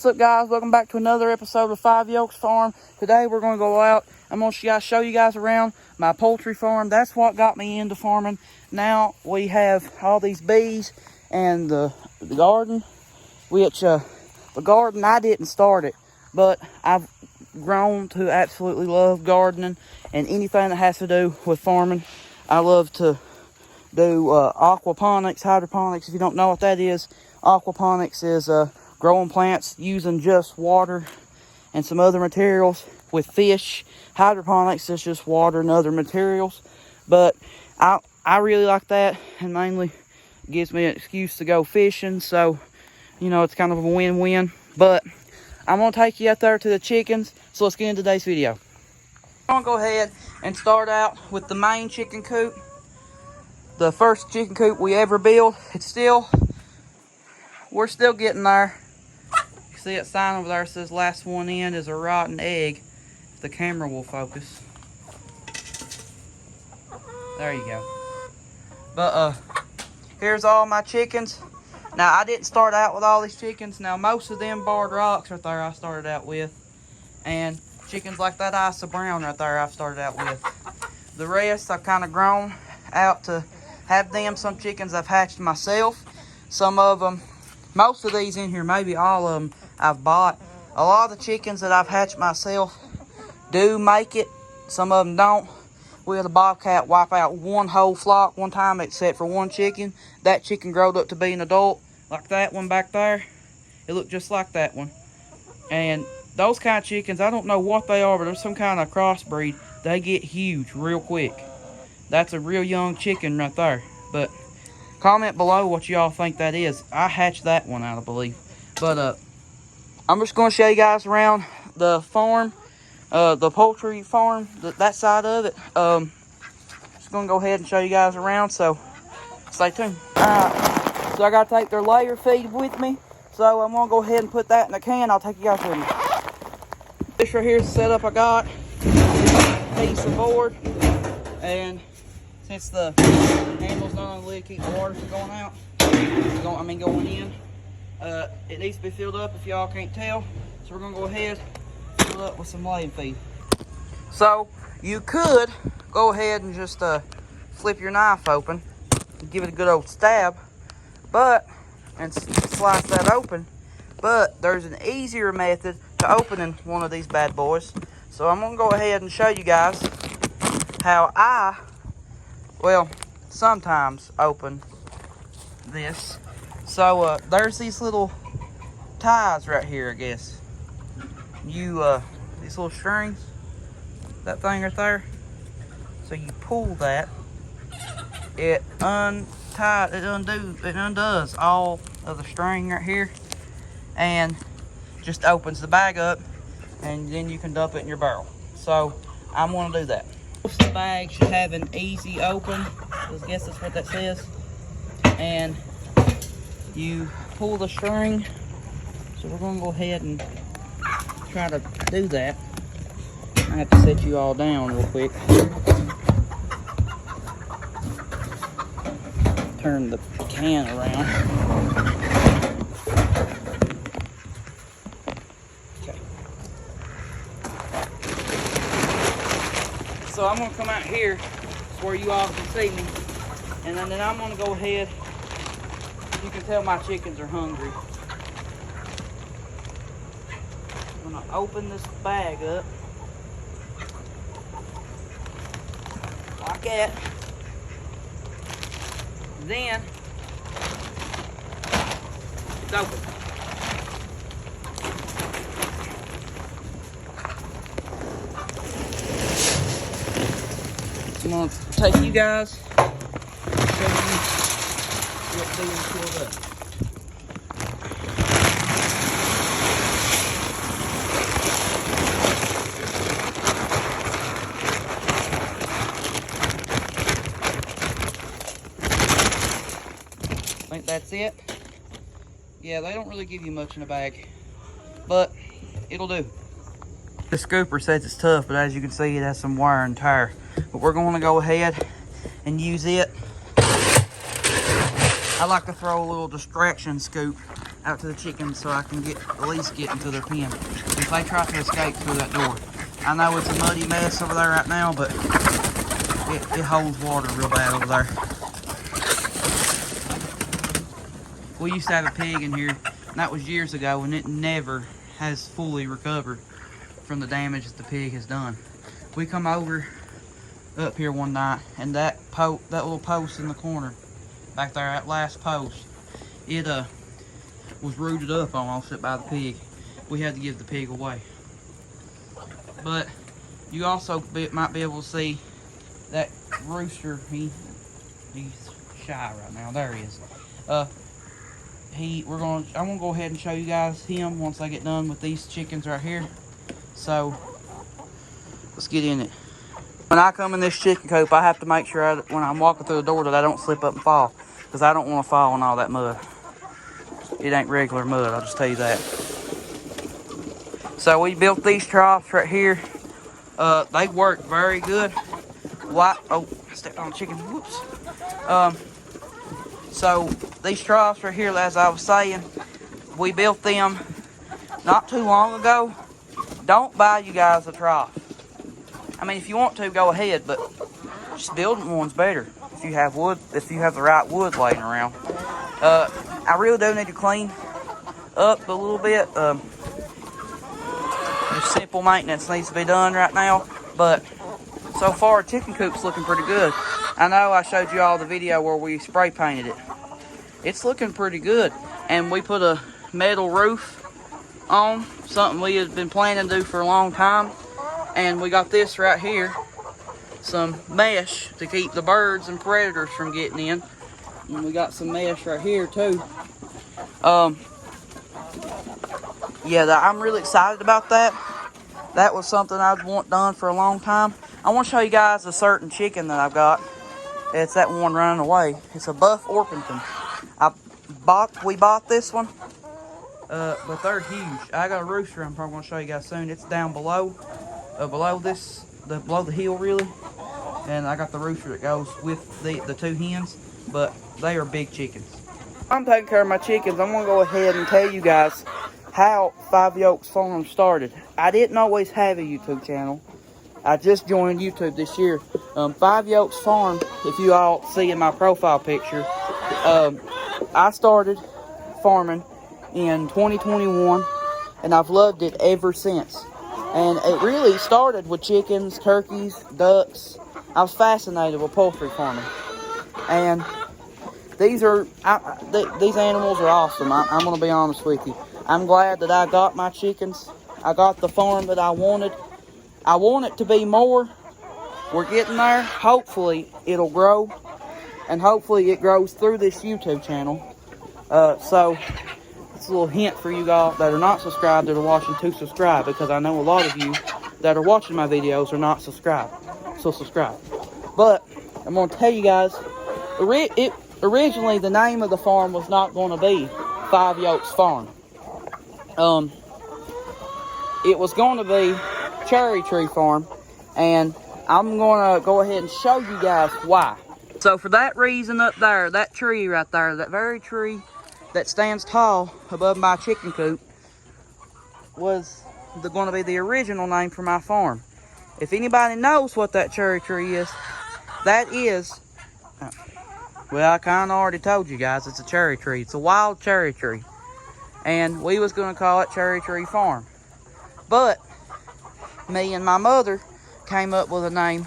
What's up, guys? Welcome back to another episode of Five Yokes Farm. Today we're going to go out. I'm going to show you guys around my poultry farm. That's what got me into farming. Now we have all these bees and the garden, which the garden, I didn't start it, but I've grown to absolutely love gardening and anything that has to do with farming. I love to do aquaponics, hydroponics. If you don't know what that is, aquaponics is growing plants using just water and some other materials with fish. Hydroponics is just water and other materials. But I really like that, and mainly gives me an excuse to go fishing. So, you know, it's kind of a win-win. But I'm going to take you out there to the chickens. So let's get into today's video. I'm going to go ahead and start out with the main chicken coop. The first chicken coop we ever built. We're still getting there. See that sign over there says last one in is a rotten egg. If the camera will focus. There you go. But here's all my chickens. Now I didn't start out with all these chickens. Now most of them barred rocks right there I started out with. And chickens like that Isa Brown right there I've started out with. The rest I've kind of grown out to have them. Some chickens I've hatched myself. Some of them, most of these in here, maybe all of them, I've bought. A lot of the chickens that I've hatched myself do make it. Some of them don't. We had a bobcat wipe out one whole flock one time except for one chicken. That chicken growed up to be an adult. Like that one back there. It looked just like that one. And those kind of chickens, I don't know what they are, but they're some kind of crossbreed. They get huge real quick. That's a real young chicken right there. But comment below what y'all think that is. I hatched that one out, I believe. But I'm just going to show you guys around the farm, the poultry farm, that side of it. Just going to go ahead and show you guys around, so stay tuned. Alright, so I got to take their layer feed with me. So I'm going to go ahead and put that in a can. I'll take you guys with me. This right here is the setup I got. Piece of board. And since the handle's not on the lid, keep the water from going out. Going in. It needs to be filled up if y'all can't tell. So we're going to go ahead and fill it up with some laying feed. So you could go ahead and just flip your knife open and give it a good old stab. And slice that open. But there's an easier method to opening one of these bad boys. So I'm going to go ahead and show you guys how I, sometimes open this. So there's these little ties right here, I guess. These little strings, that thing right there. So you pull that, it undoes all of the string right here, and just opens the bag up, and then you can dump it in your barrel. So I'm going to do that. Most of the bag should have an easy open. I guess that's what that says. And you pull the string. So we're going to go ahead and try to do that. I have to set you all down real quick. Turn the can around. Okay. So I'm going to come out here where you all can see me. And then I'm going to go ahead. You can tell my chickens are hungry. I'm going to open this bag up. Like that. Then, it's open. I'm going to take you guys and show you what's being filled up. I think that's it. Yeah, they don't really give you much in a bag, but it'll do. The scooper says it's tough, but as you can see, it has some wear and tear. But we're going to go ahead and use it. I like to throw a little distraction scoop out to the chickens so I can at least get into their pen if they try to escape through that door. I know it's a muddy mess over there right now, but it holds water real bad over there. We used to have a pig in here, and that was years ago, and it never has fully recovered from the damage that the pig has done. We come over up here one night, and that little post in the corner back there, that last post, it was rooted up almost by the pig. We had to give the pig away. But you also might be able to see that rooster. He's shy right now. There he is. I'm gonna go ahead and show you guys him once I get done with these chickens right here. So let's get in it. When I come in this chicken coop, I have to make sure when I'm walking through the door that I don't slip up and fall, because I don't want to fall in all that mud. It ain't regular mud, I'll just tell you that. So we built these troughs right here. They work very good. Oh, I stepped on the chicken. Whoops. So these troughs right here, as I was saying, we built them not too long ago. Don't buy you guys a trough. I mean, if you want to, go ahead, but just building one's better if you have wood, if you have the right wood laying around. I really do need to clean up a little bit. Just simple maintenance needs to be done right now, but so far chicken coop's looking pretty good. I know I showed you all the video where we spray painted it. It's looking pretty good, and we put a metal roof on, something we had been planning to do for a long time. And we got this right here, some mesh to keep the birds and predators from getting in. And we got some mesh right here too. Yeah, I'm really excited about that. That was something I'd want done for a long time. I want to show you guys a certain chicken that I've got. It's that one running away. It's a Buff Orpington. We bought this one, but they're huge. I got a rooster I'm probably going to show you guys soon. It's down below. Below the hill really, and I got the rooster that goes with the two hens, but they are big chickens. I'm taking care of my chickens. I'm gonna go ahead and tell you guys how Five Yolks Farm started. I didn't always have a YouTube channel. I just joined YouTube this year. Five Yolks Farm, if you all see in my profile picture, I started farming in 2021, and I've loved it ever since. And it really started with chickens, turkeys, ducks. I was fascinated with poultry farming. And these animals are awesome. I'm going to be honest with you. I'm glad that I got my chickens. I got the farm that I wanted. I want it to be more. We're getting there. Hopefully it'll grow. And hopefully it grows through this YouTube channel. So it's a little hint for you guys that are not subscribed that are watching to subscribe, because I know a lot of you that are watching my videos are not subscribed. So subscribe. But I'm going to tell you guys, originally the name of the farm was not going to be Five Yolks Farm. It was going to be Cherry Tree Farm, and I'm going to go ahead and show you guys why. So for that reason up there, that tree right there, that very tree that stands tall above my chicken coop, was going to be the original name for my farm. If anybody knows what that cherry tree is, that is, well, I kind of already told you guys, it's a cherry tree. It's a wild cherry tree. And we was going to call it Cherry Tree Farm. But me and my mother came up with a name,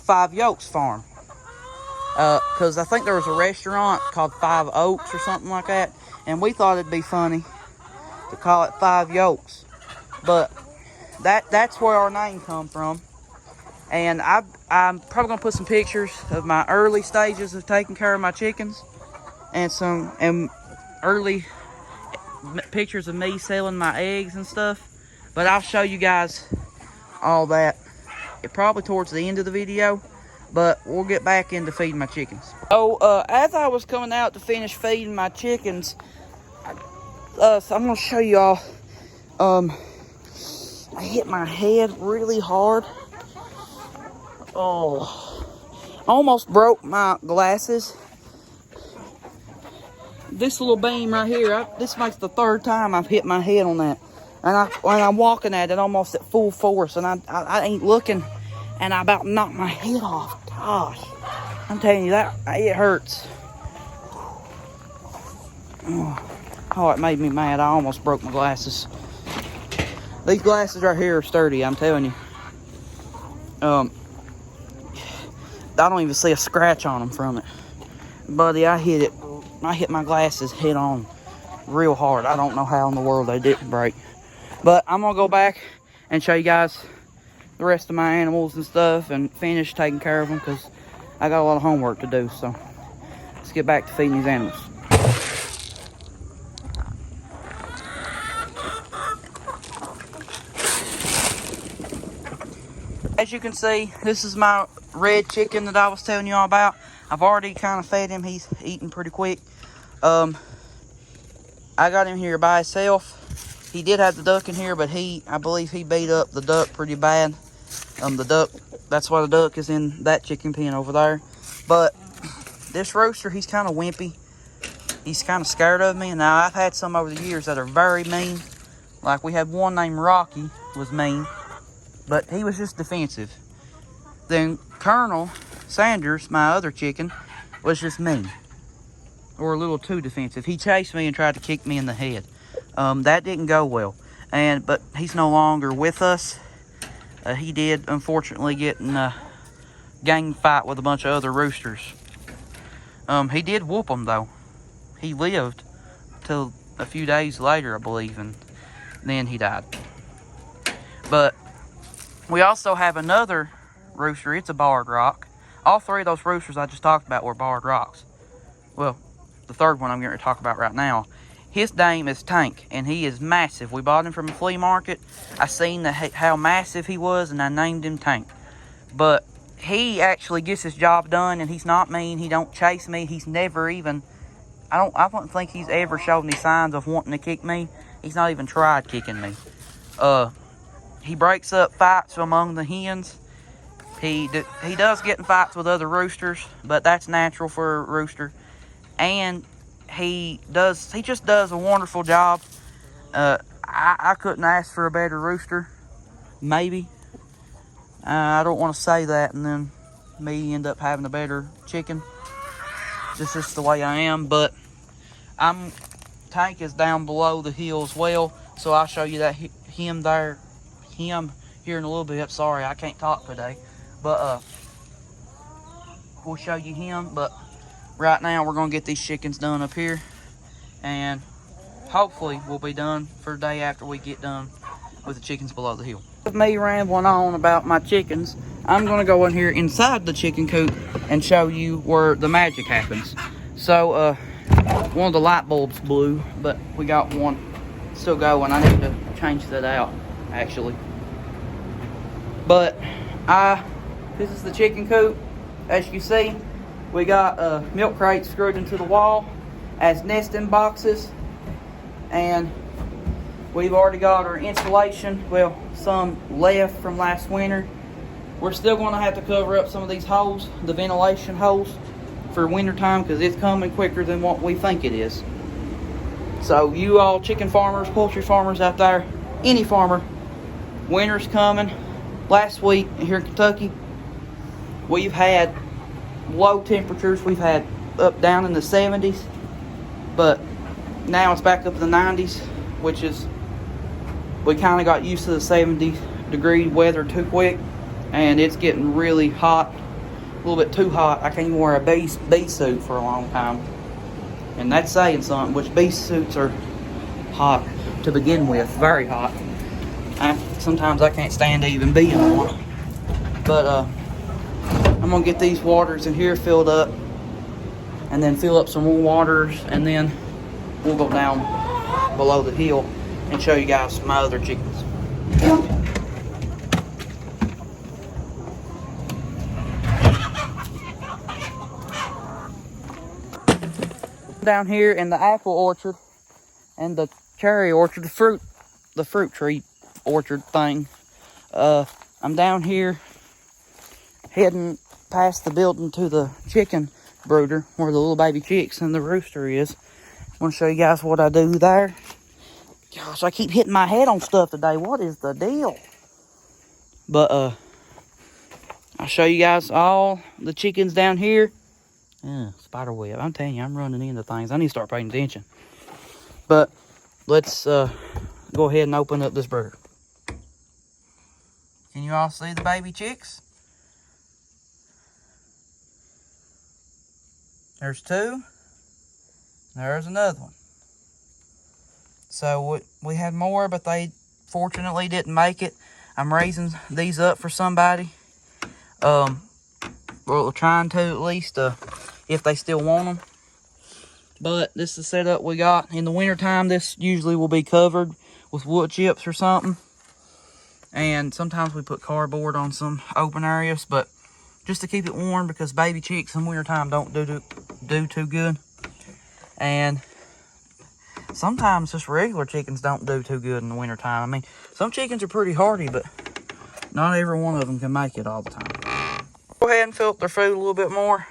Five Yolks Farm. Because I think there was a restaurant called Five Oaks or something like that, and we thought it'd be funny to call it Five Yolks. But that's where our name come from. And I'm probably gonna put some pictures of my early stages of taking care of my chickens, and some early pictures of me selling my eggs and stuff. But I'll show you guys all that probably towards the end of the video. But we'll get back into feeding my chickens. So, as I was coming out to finish feeding my chickens, so I'm going to show y'all, I hit my head really hard. Oh, almost broke my glasses. this little beam right here, this makes the third time I've hit my head on that. And when I'm walking at it almost at full force, and I ain't looking, and I about knocked my head off. Gosh, I'm telling you, that it hurts. Oh, it made me mad. I almost broke my glasses. These glasses right here are sturdy, I'm telling you. I don't even see a scratch on them from it. Buddy, I hit my glasses head on real hard. I don't know how in the world they didn't break. But I'm going to go back and show you guys the rest of my animals and stuff and finish taking care of them because I got a lot of homework to do. So let's get back to feeding these animals. As you can see, this is my red chicken that I was telling you all about. I've already kind of fed him. He's eating pretty quick. I got him here by himself. He did have the duck in here, but I believe he beat up the duck pretty bad. The duck, that's why the duck is in that chicken pen over there. But this rooster, he's kind of wimpy. He's kind of scared of me. Now, I've had some over the years that are very mean. Like we had one named Rocky, was mean. But he was just defensive. Then Colonel Sanders, my other chicken, was just mean. Or a little too defensive. He chased me and tried to kick me in the head. That didn't go well. But he's no longer with us. He did, unfortunately, get in a gang fight with a bunch of other roosters. He did whoop them, though. He lived till a few days later, I believe, and then he died. But we also have another rooster. It's a barred rock. All three of those roosters I just talked about were barred rocks. Well, the third one I'm going to talk about right now. His name is Tank, and he is massive. We bought him from a flea market. I seen how massive he was, and I named him Tank. But he actually gets his job done, and he's not mean. He don't chase me. He's never even... I don't think he's ever showed any signs of wanting to kick me. He's not even tried kicking me. He breaks up fights among the hens. He does get in fights with other roosters, but that's natural for a rooster. And he just does a wonderful job. I couldn't ask for a better rooster. Maybe. I don't want to say that and then me end up having a better chicken. This is just the way I am. But Tank is down below the hill as well. So I'll show you that him here in a little bit. Sorry, I can't talk today. But we'll show you him. But right now we're going to get these chickens done up here. And hopefully we'll be done for the day after we get done with the chickens below the hill. With me rambling on about my chickens, I'm going to go in here inside the chicken coop and show you where the magic happens. So one of the light bulbs blew, but we got one still going. I need to change that out actually. But this is the chicken coop. As you see, we got milk crates screwed into the wall as nesting boxes, and we've already got our insulation, well, some left from last winter. We're still going to have to cover up some of these holes, the ventilation holes, for winter time, because it's coming quicker than what we think it is. So you all chicken farmers, poultry farmers out there, any farmer, winter's coming. Last week here in Kentucky, we've had low temperatures. We've had up down in the 70s, but now it's back up in the 90s, which is, we kind of got used to the 70-degree weather too quick, and it's getting really hot, a little bit too hot. I can't even wear a bee suit for a long time, and that's saying something, which bee suits are hot to begin with, very hot. Sometimes I can't stand to even be in one. But I'm gonna get these waters in here filled up, and then fill up some more waters, and then we'll go down below the hill and show you guys my other chickens. Down here in the apple orchard and the cherry orchard, the fruit tree orchard thing. I'm down here heading past the building to the chicken brooder where the little baby chicks and the rooster is. want to show you guys what I do there. Gosh, I keep hitting my head on stuff today. What is the deal? But I'll show you guys all the chickens down here. Spider web. I'm telling you, I'm running into things. I need to start paying attention. But let's go ahead and open up this bird. Can you all see the baby chicks? There's two. There's another one. So we had more, but they fortunately didn't make it. I'm raising these up for somebody. We're trying to at least, if they still want them. But this is the setup we got. In the wintertime, this usually will be covered with wood chips or something. And sometimes we put cardboard on some open areas, but just to keep it warm, because baby chicks in wintertime don't do too good. And sometimes just regular chickens don't do too good in the wintertime. I mean, some chickens are pretty hardy, but not every one of them can make it all the time. Go ahead and fill up their food a little bit more.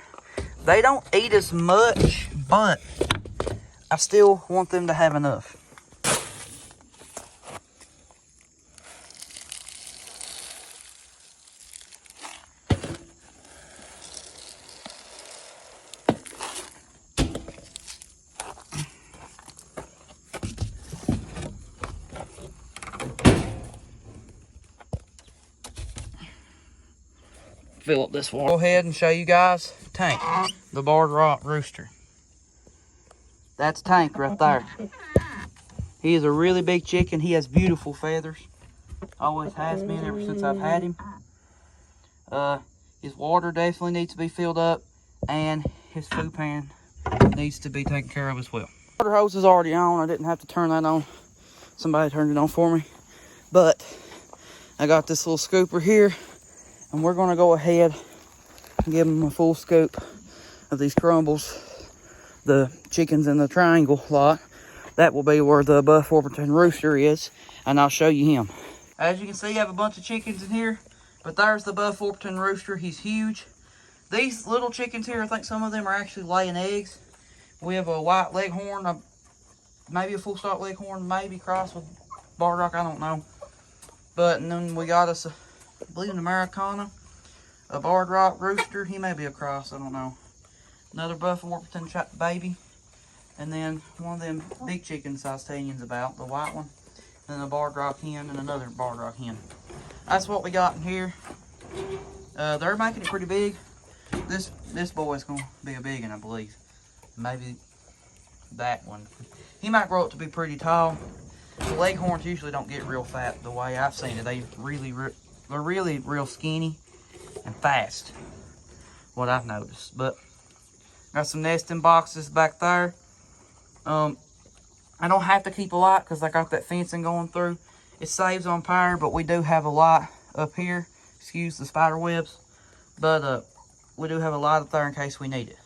They don't eat as much, but I still want them to have enough. Fill up this water. Go ahead and show you guys Tank, the barred rock rooster. That's Tank right there. He is a really big chicken. He has beautiful feathers. Always has been ever since I've had him. His water definitely needs to be filled up, and his food pan needs to be taken care of as well. Water hose is already on. I didn't have to turn that on. Somebody turned it on for me. But I got this little scooper here, and we're going to go ahead and give them a full scoop of these crumbles. The chickens in the triangle lot. That will be where the Buff Orpington rooster is, and I'll show you him. As you can see, I have a bunch of chickens in here, but there's the Buff Orpington rooster. He's huge. These little chickens here, I think some of them are actually laying eggs. We have a white leghorn, maybe a full stock leghorn, maybe crossed with barred rock, I don't know. But and then we got us, I believe, an Americana, a barred rock rooster. He may be a cross, I don't know. Another Buff Orpington baby. And then one of them big chickens I was telling you about, the white one. And then a barred rock hen and another barred rock hen. That's what we got in here. They're making it pretty big. This boy's gonna be a big one, I believe. Maybe that one. He might grow up to be pretty tall. The leghorns usually don't get real fat the way I've seen it. They're really real skinny and fast. What I've noticed. But got some nesting boxes back there. I don't have to keep a lot because I got that fencing going through. It saves on power, but we do have a lot up here. Excuse the spider webs. But we do have a lot up there in case we need it.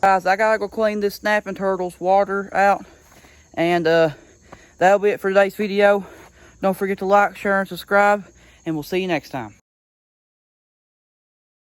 Guys, I gotta go clean this snapping turtle's water out. And that'll be it for today's video. Don't forget to like, share, and subscribe. And we'll see you next time.